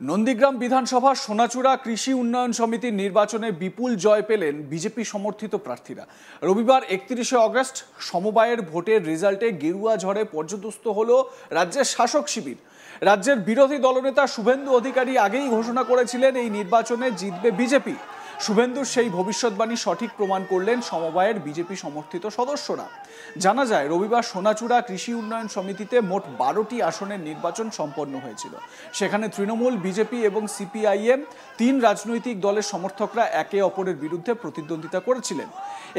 নন্দীগ্রাম বিধানসভা সোনাচূড়া কৃষি উন্নয়ন সমিতির নির্বাচনে বিপুল জয় পেলেন বিজেপি সমর্থিত প্রার্থীরা। রবিবার 31শে অগস্ট সমবায়ের ভোটের রেজাল্টে গেরুয়া ঝড়ে পর্যদস্ত হল রাজ্যের শাসক শিবির। রাজ্যের বিরোধী দলনেতা শুভেন্দু অধিকারী আগেই ঘোষণা করেছিলেন এই নির্বাচনে জিতবে বিজেপি। শুভেন্দুর সেই ভবিষ্যৎবাণী সঠিক প্রমাণ করলেন সমবায়ের বিজেপি সমর্থিত সদস্যরা। জানা যায়, রবিবার সোনাচূড়া কৃষি উন্নয়ন সমিতিতে মোট 12টি আসনের নির্বাচন সম্পন্ন হয়েছিল। সেখানে তৃণমূল, বিজেপি এবং সিপিআইএম তিন রাজনৈতিক দলের সমর্থকরা একে অপরের বিরুদ্ধে প্রতিদ্বন্দ্বিতা করেছিলেন।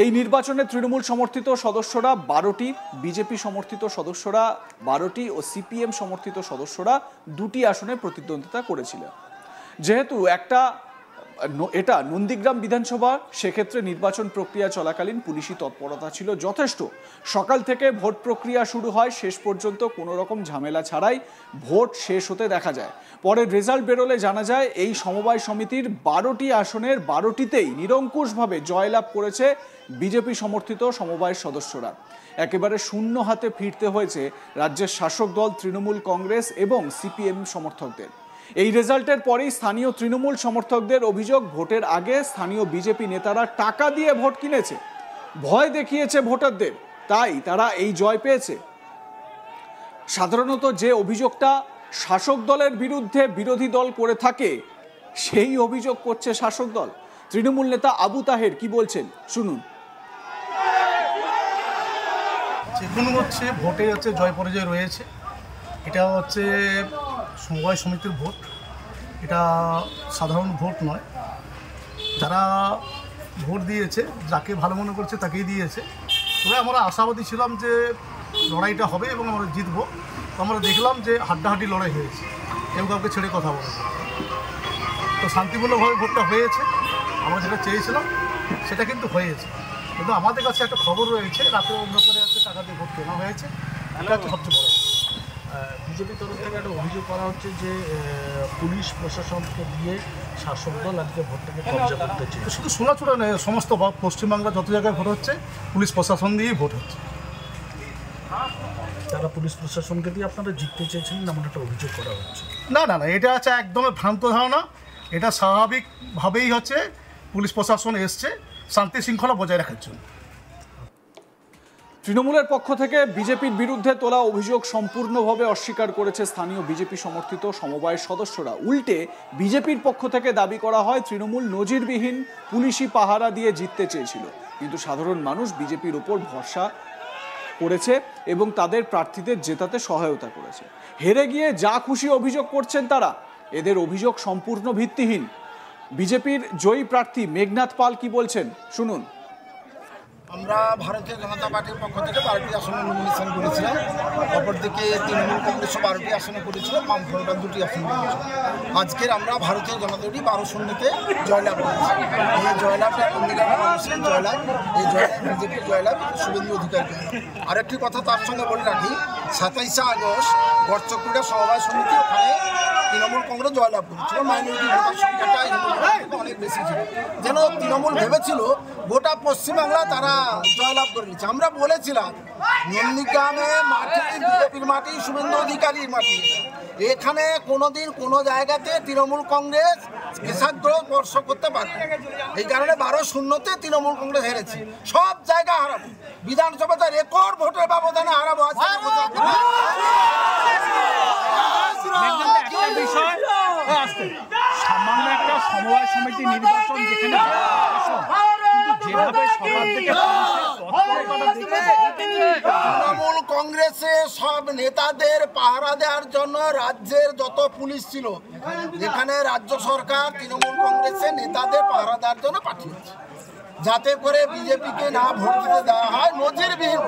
এই নির্বাচনে তৃণমূল সমর্থিত সদস্যরা 12টি, বিজেপি সমর্থিত সদস্যরা 12টি ও সিপিএম সমর্থিত সদস্যরা 2টি আসনে প্রতিদ্বন্দ্বিতা করেছিলেন। যেহেতু এটা নন্দীগ্রাম বিধানসভা, সেক্ষেত্রে নির্বাচন প্রক্রিয়া চলাকালীন পুলিশি তৎপরতা ছিল যথেষ্ট। সকাল থেকে ভোট প্রক্রিয়া শুরু হয়, শেষ পর্যন্ত কোনো রকম ঝামেলা ছাড়াই ভোট শেষ হতে দেখা যায়। পরে রেজাল্ট বেরোলে জানা যায়, এই সমবায় সমিতির 12টি আসনের 12টিতেই নিরঙ্কুশভাবে জয়লাভ করেছে বিজেপি সমর্থিত সমবায়ের সদস্যরা। একেবারে শূন্য হাতে ফিরতে হয়েছে রাজ্যের শাসক দল তৃণমূল কংগ্রেস এবং সিপিএম সমর্থকদের। এই রেজাল্টের পরেই স্থানীয় তৃণমূল সমর্থকদের অভিযোগ, ভোটের আগে স্থানীয় বিজেপি নেতারা টাকা দিয়ে ভোট কিনেছে, ভয় দেখিয়েছে ভোটারদের, তাই তারা এই জয় পেয়েছে। সাধারণত যে অভিযোগটা শাসক দলের বিরুদ্ধে বিরোধী দল করে থাকে, সেই অভিযোগ করছে শাসক দল। তৃণমূল নেতা আবু তাহের কি বলছেন শুনুন। যেগুলো হচ্ছে ভোটে হচ্ছে জয় পরাজয় রয়েছে, এটা হচ্ছে সমবায় সমিতির ভোট, এটা সাধারণ ভোট নয়। যারা ভোট দিয়েছে, যাকে ভালো মনে করছে তাকেই দিয়েছে। তবে আমরা আশাবাদী ছিলাম যে লড়াইটা হবে এবং আমরা জিতবো। তো আমরা দেখলাম যে হাড্ডাহাড্ডি লড়াই হয়েছে, কেউ কাউকে ছেড়ে কথা বলে। তো শান্তিপূর্ণভাবে ভোটটা হয়েছে, আমরা যেটা চেয়েছিলাম সেটা কিন্তু হয়েছে। কিন্তু আমাদের কাছে একটা খবর রয়েছে, রাতে অন্ধকারে আছে টাকা দিয়ে ভোট কেনা হয়েছে, এটা হচ্ছে সবচেয়ে বড়। বিজেপির তরফ থেকে একটা অভিযোগ করা হচ্ছে যে পুলিশ প্রশাসনকে দিয়ে শাসক দল আজকে ভোটটাকে কবজা করতে চেয়েছে। শুধু সোনাচূড়া নয়, সমস্ত পশ্চিমবাংলা যত জায়গায় ভোট হচ্ছে পুলিশ প্রশাসন দিয়েই ভোট হচ্ছে। তারা পুলিশ প্রশাসনকে দিয়ে আপনারা জিততে চেয়েছিলেন এমন একটা অভিযোগ করা হচ্ছে। না, এটা হচ্ছে একদমই ভ্রান্ত ধারণা। এটা স্বাভাবিকভাবেই হচ্ছে পুলিশ প্রশাসন এসছে শান্তি শৃঙ্খলা বজায় রাখার জন্য। তৃণমূলের পক্ষ থেকে বিজেপির বিরুদ্ধে তোলা অভিযোগ সম্পূর্ণভাবে অস্বীকার করেছে স্থানীয় বিজেপি সমর্থিত সমবায়ের সদস্যরা। উল্টে বিজেপির পক্ষ থেকে দাবি করা হয়, তৃণমূল নজিরবিহীন পুলিশি পাহারা দিয়ে জিততে চেয়েছিল, কিন্তু সাধারণ মানুষ বিজেপির উপর ভরসা করেছে এবং তাদের প্রার্থীদের জেতাতে সহায়তা করেছে। হেরে গিয়ে যা খুশি অভিযোগ করছেন তারা, এদের অভিযোগ সম্পূর্ণ ভিত্তিহীন। বিজেপির জয়ী প্রার্থী মেঘনাথ পাল কি বলছেন শুনুন। আমরা ভারতীয় জনতা পার্টির পক্ষ থেকে 12টি আসনে নমিনেশন করেছিলাম, অপরদিকে তৃণমূল কংগ্রেসও 12টি আসনে করেছিল, বামফ্রন্টও 2টি আসন করেছিল। আজকের আমরা ভারতীয় জনতা পার্টি 12শূন্যতে জয়লাভ করেছি। এই জয়লাভটা নন্দীগ্রামের মানুষের জয়লাভ, এই জয়লাভ বিজেপির জয়লাভ, শুভেন্দু অধিকারী। আরেকটি কথা তার সঙ্গে বলে রাখি, 27শে আগস্ট গড়চক্রীরা সমবায় সমিতি, ওখানে তৃণমূল কংগ্রেস জয়লাভ করেছিল। মাইনরিটি ভোটার সংখ্যাটা অনেক বেশি ছিল, যেন তৃণমূল ভেবেছিল গোটা পশ্চিমবাংলা তারা জয়লাভ করে নিচ্ছে। আমরা বলেছিলাম নন্দীগ্রামে মাটি বিজেপির মাটি, শুভেন্দু অধিকারীর মাটি, এখানে কোনোদিন কোনো জায়গাতে তৃণমূল কংগ্রেস কৃষকদের স্পর্শ করতে পারে। এই কারণে 12শূন্যতে তৃণমূল কংগ্রেস হেরেছে। সব জায়গা হারাবো, বিধানসভাতে রেকর্ড ভোটের ব্যবধানে হারাবো। সামান্য একটা সমবায় সমিতি নির্বাচন, যেখানে তৃণমূল কংগ্রেসে সব নেতাদের পাহারা দেওয়ার জন্য রাজ্যের যত পুলিশ ছিল, যেখানে রাজ্য সরকার তৃণমূল কংগ্রেসের নেতাদের পাহারা দেওয়ার জন্য পাঠিয়েছে, যাতে করে বিজেপিকে না ভোট দিতে দেওয়া হয়। নজিরবিহীন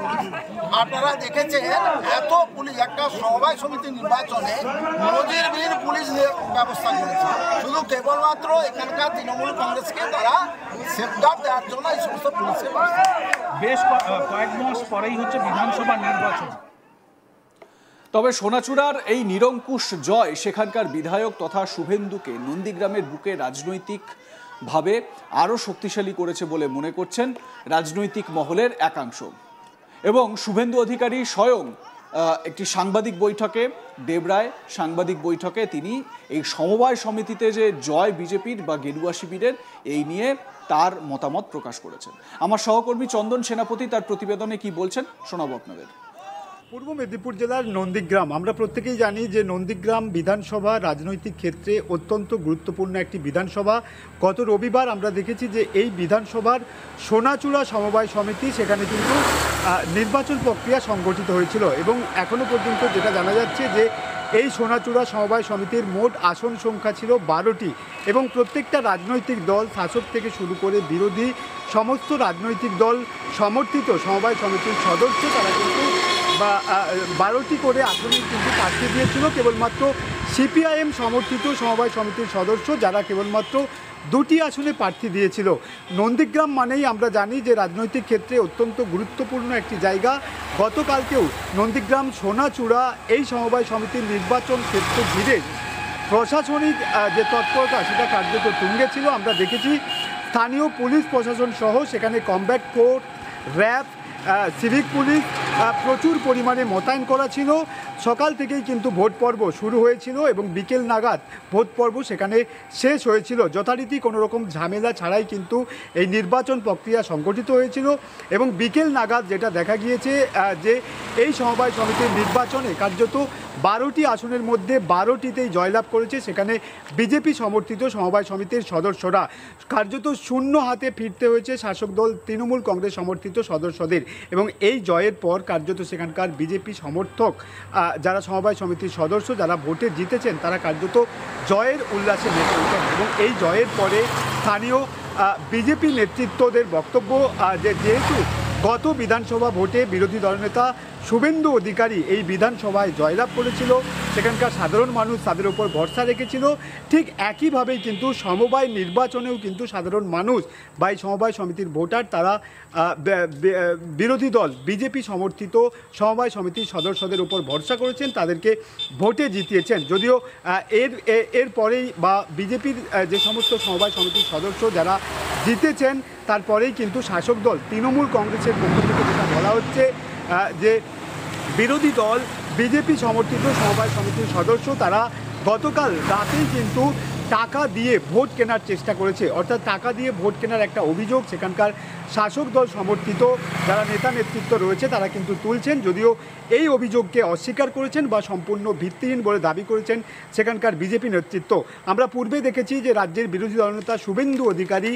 আপনারা দেখেছেন, এত পুলিশ একটা সমবায় সমিতি নির্বাচনে নজিরবিহীন পুলিশ ব্যবস্থা করেছে, শুধু কেবলমাত্র এখানকার তৃণমূল কংগ্রেসকে তারা সেফগার্ড দেওয়ার জন্য এই সমস্ত পুলিশের বেশ কয়েক মাস পরেই হচ্ছে বিধানসভা নির্বাচন। তবে সোনাচূড়ার এই নিরঙ্কুশ জয় সেখানকার বিধায়ক তথা শুভেন্দুকে নন্দীগ্রামের বুকে রাজনৈতিক ভাবে আরো শক্তিশালী করেছে বলে মনে করছেন রাজনৈতিক মহলের একাংশ। এবং শুভেন্দু অধিকারী স্বয়ং একটি সাংবাদিক বৈঠকে, দেবরায় সাংবাদিক বৈঠকে তিনি এই সমবায় সমিতিতে যে জয় বিজেপির বা গেরুয়া শিবিরের এই নিয়ে তার মতামত প্রকাশ করেছেন। আমার সহকর্মী চন্দন সেনাপতি তার প্রতিবেদনে কি বলছেন শোনাবো আপনাদের। পূর্ব মেদিনীপুর জেলার নন্দীগ্রাম, আমরা প্রত্যেকেই জানি যে নন্দীগ্রাম বিধানসভা রাজনৈতিক ক্ষেত্রে অত্যন্ত গুরুত্বপূর্ণ একটি বিধানসভা। গত রবিবার আমরা দেখেছি যে এই বিধানসভার সোনাচূড়া সমবায় সমিতি সেখানে কিন্তু নির্বাচন প্রক্রিয়া সংগঠিত হয়েছিল এবং এখনও পর্যন্ত যেটা জানা যাচ্ছে যে এই সোনাচূড়া সমবায় সমিতির মোট আসন সংখ্যা ছিল 12টি এবং প্রত্যেকটা রাজনৈতিক দল, শাসক থেকে শুরু করে বিরোধী সমস্ত রাজনৈতিক দল সমর্থিত সমবায় সমিতির সদস্য তারা কিন্তু 12টি করে আসনে কিন্তু প্রার্থী দিয়েছিল। কেবলমাত্র সিপিআইএম সমর্থিত সমবায় সমিতির সদস্য যারা কেবলমাত্র 2টি আসনে প্রার্থী দিয়েছিল। নন্দীগ্রাম মানেই আমরা জানি যে রাজনৈতিক ক্ষেত্রে অত্যন্ত গুরুত্বপূর্ণ একটি জায়গা। গতকালকেও নন্দীগ্রাম সোনাচূড়া এই সমবায় সমিতির নির্বাচন ক্ষেত্র ঘিরে প্রশাসনিক যে তৎপরতা সেটা কার্যত তুঙ্গে ছিল। আমরা দেখেছি স্থানীয় পুলিশ প্রশাসন সহ সেখানে combat force, RAB, civic police প্রচুর পরিমাণে মোতায়েন করা ছিল। সকাল থেকেই কিন্তু ভোট পর্ব শুরু হয়েছিল এবং বিকেল নাগাদ ভোট পর্ব সেখানে শেষ হয়েছিল। যথারীতি কোনো রকম ঝামেলা ছাড়াই কিন্তু এই নির্বাচন প্রক্রিয়া সংগঠিত হয়েছিল এবং বিকেল নাগাদ যেটা দেখা গিয়েছে যে এই সমবায় সমিতির নির্বাচনে কার্যত 12টি আসনের মধ্যে 12টিতেই জয়লাভ করেছে সেখানে বিজেপি সমর্থিত সমবায় সমিতির সদস্যরা। কার্যত শূন্য হাতে ফিরতে হয়েছে শাসক দল তৃণমূল কংগ্রেস সমর্থিত সদস্যদের এবং এই জয়ের পর কার্যত সেখানকার বিজেপি সমর্থক যারা সমবায় সমিতির সদস্য যারা ভোটে জিতেছেন তারা কার্যত জয়ের উল্লাসে মেতে ওঠেন এবং এই জয়ের পরে স্থানীয় বিজেপি নেতৃত্বদের বক্তব্য যে যেহেতু গত বিধানসভা ভোটে বিরোধী দলনেতা শুভেন্দু অধিকারী এই বিধানসভায় জয়লাভ করেছিল, সেখানকার সাধারণ মানুষ তাদের উপর ভরসা রেখেছিল, ঠিক একইভাবেই কিন্তু সমবায় নির্বাচনেও কিন্তু সাধারণ মানুষ বা এই সমবায় সমিতির ভোটার তারা বিরোধী দল বিজেপি সমর্থিত সমবায় সমিতির সদস্যদের উপর ভরসা করেছেন, তাদেরকে ভোটে জিতিয়েছেন। যদিও এর পরেই বা বিজেপির যে সমস্ত সমবায় সমিতির সদস্য যারা জিতেছেন তারপরেই কিন্তু শাসক দল তৃণমূল কংগ্রেসের পক্ষ থেকে যেটা বলা হচ্ছে যে বিরোধী দল বিজেপি সমর্থিত সমবায় সমিতির সদস্য তারা গতকাল রাতেই কিন্তু টাকা দিয়ে ভোট কেনার চেষ্টা করেছে, অর্থাৎ টাকা দিয়ে ভোট কেনার একটা অভিযোগ সেখানকার শাসক দল সমর্থিত যারা নেতা নেতৃত্ব রয়েছে তারা কিন্তু তুলছেন। যদিও এই অভিযোগকে অস্বীকার করেছেন বা সম্পূর্ণ ভিত্তিহীন বলে দাবি করেছেন সেখানকার বিজেপি নেতৃত্ব। আমরা পূর্বে দেখেছি যে রাজ্যের বিরোধী দলনেতা শুভেন্দু অধিকারী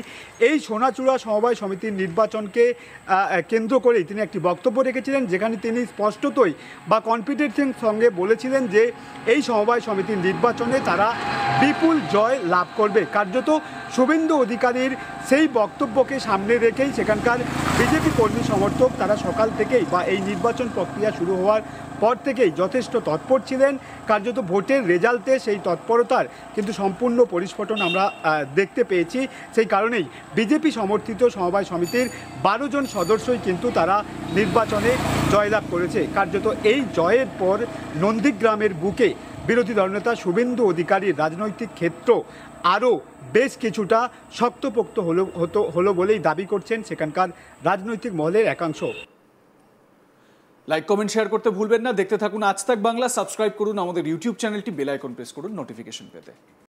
এই সোনাচূড়া সমবায় সমিতির নির্বাচনকে কেন্দ্র করেই তিনি একটি বক্তব্য রেখেছিলেন যেখানে তিনি স্পষ্টতই বা কনফিডেন্সের সঙ্গে বলেছিলেন যে এই সমবায় সমিতির নির্বাচনে তারা বিপুল জয় লাভ করবে। কার্যত শুভেন্দু অধিকারীর সেই বক্তব্যকে সামনে রেখেই সেখানকার বিজেপি কর্মী সমর্থক তারা সকাল থেকেই বা এই নির্বাচন প্রক্রিয়া শুরু হওয়ার পর থেকেই যথেষ্ট তৎপর ছিলেন। কার্যত ভোটের রেজাল্টে সেই তৎপরতার কিন্তু সম্পূর্ণ পরিস্ফুটন আমরা দেখতে পেয়েছি। সেই কারণেই বিজেপি সমর্থিত সমবায় সমিতির 12 জন সদস্যই কিন্তু তারা নির্বাচনে জয়লাভ করেছে। কার্যত এই জয়ের পর নন্দীগ্রামের বুকে বিরোধী দলনেতা শুভেন্দু অধিকারীর রাজনৈতিক ক্ষেত্র আরও বেশ কিছুটা শক্তপোক্ত হলো বলেই দাবি করছেন সেখানকার রাজনৈতিক মহলের একাংশ। লাইক, কমেন্ট, শেয়ার করতে ভুলবেন না। দেখতে থাকুন আজ তাক বাংলা। সাবস্ক্রাইব করুন আমাদের ইউটিউব চ্যানেলটি, বেল আইকন প্রেস করুন নোটিফিকেশন পেতে।